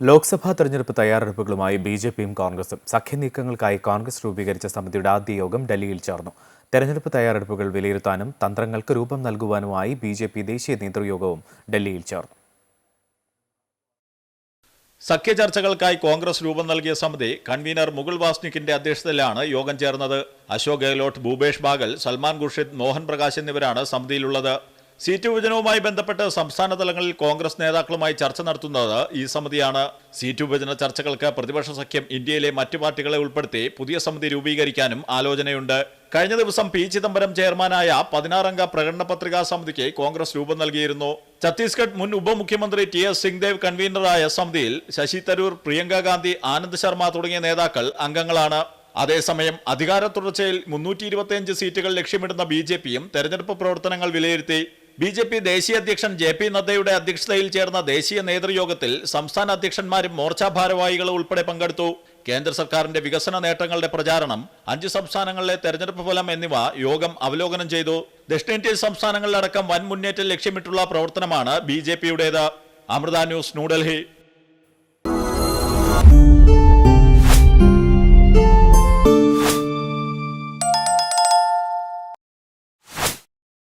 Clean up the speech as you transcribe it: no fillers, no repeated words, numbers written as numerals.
ലോക്സഭാ തെരഞ്ഞെടുപ്പ് തയ്യാറെടുപ്പുകളുമായി ബിജെപിയും കോൺഗ്രസും സഖ്യനീക്കങ്ങൾക്കായി കോൺഗ്രസ് രൂപീകരിച്ച സമിതിയുടെ ആദ്യ യോഗം ഡൽഹിയിൽ ചേർന്നു. തെരഞ്ഞെടുപ്പ് തയ്യാറെടുപ്പുകൾ വിലയിരുത്താനും തന്ത്രങ്ങൾക്ക് രൂപം നൽകുവാനുമായി ബിജെപി ദേശീയ നേതൃയോഗവും ഡൽഹിയിൽ ചേർന്നു. സഖ്യ ചർച്ചകൾക്കായി കോൺഗ്രസ് രൂപം നൽകിയ സമിതി കൺവീനർ മുകുൾ വാസ്നിക്കിന്റെ അധ്യക്ഷതയിലാണ് യോഗം ചേർന്നത്. അശോക് ഗെഹ്ലോട്ട്, ഭൂപേഷ് ബാഗൽ, സൽമാൻ ഖുർഷിദ്, മോഹൻ പ്രകാശ് എന്നിവരാണ് സമിതിയിലുള്ളത്. സീറ്റ് വിഭജനവുമായി ബന്ധപ്പെട്ട് സംസ്ഥാന തലങ്ങളിൽ കോൺഗ്രസ് നേതാക്കളുമായി ചർച്ച നടത്തുന്നത് ഈ സമിതിയാണ്. സീറ്റ് വിഭജന ചർച്ചകൾക്ക് പ്രതിപക്ഷ സഖ്യം ഇന്ത്യയിലെ മറ്റു പാർട്ടികളെ ഉൾപ്പെടുത്തി പുതിയ സമിതി രൂപീകരിക്കാനും ആലോചനയുണ്ട്. കഴിഞ്ഞ ദിവസം പി ചിദംബരം ചെയർമാനായ 16-അംഗ പ്രകടന പത്രികാ സമിതിക്ക് കോൺഗ്രസ് രൂപം നൽകിയിരുന്നു. ഛത്തീസ്ഗഡ് മുൻ ഉപമുഖ്യമന്ത്രി ടി.എസ്. സിംഗ്ദേവ് കൺവീനറായ സമിതിയിൽ ശശി തരൂർ, പ്രിയങ്ക ഗാന്ധി, ആനന്ദ് ശർമ്മ തുടങ്ങിയ നേതാക്കൾ അംഗങ്ങളാണ്. അതേസമയം അധികാര തുടർച്ചയിൽ 325 സീറ്റുകൾ ലക്ഷ്യമിടുന്ന ബിജെപിയും തെരഞ്ഞെടുപ്പ് പ്രവർത്തനങ്ങൾ വിലയിരുത്തി. ബിജെപി ദേശീയ അധ്യക്ഷൻ ജെ.പി. നദ്ദയുടെ അധ്യക്ഷതയിൽ ചേർന്ന ദേശീയ നേതൃയോഗത്തിൽ സംസ്ഥാന അധ്യക്ഷന്മാരും മോർച്ചാ ഭാരവാഹികളും ഉൾപ്പെടെ പങ്കെടുത്തു. കേന്ദ്ര സർക്കാരിന്റെ വികസന നേട്ടങ്ങളുടെ പ്രചാരണം, 5 സംസ്ഥാനങ്ങളിലെ തെരഞ്ഞെടുപ്പ് ഫലം എന്നിവ യോഗം അവലോകനം ചെയ്തു. ദക്ഷിണേന്ത്യൻ സംസ്ഥാനങ്ങളിലടക്കം വൻ മുന്നേറ്റം ലക്ഷ്യമിട്ടുള്ള പ്രവർത്തനമാണ് ബിജെപിയുടേത്. അമൃത ന്യൂസ്, ന്യൂഡൽഹി.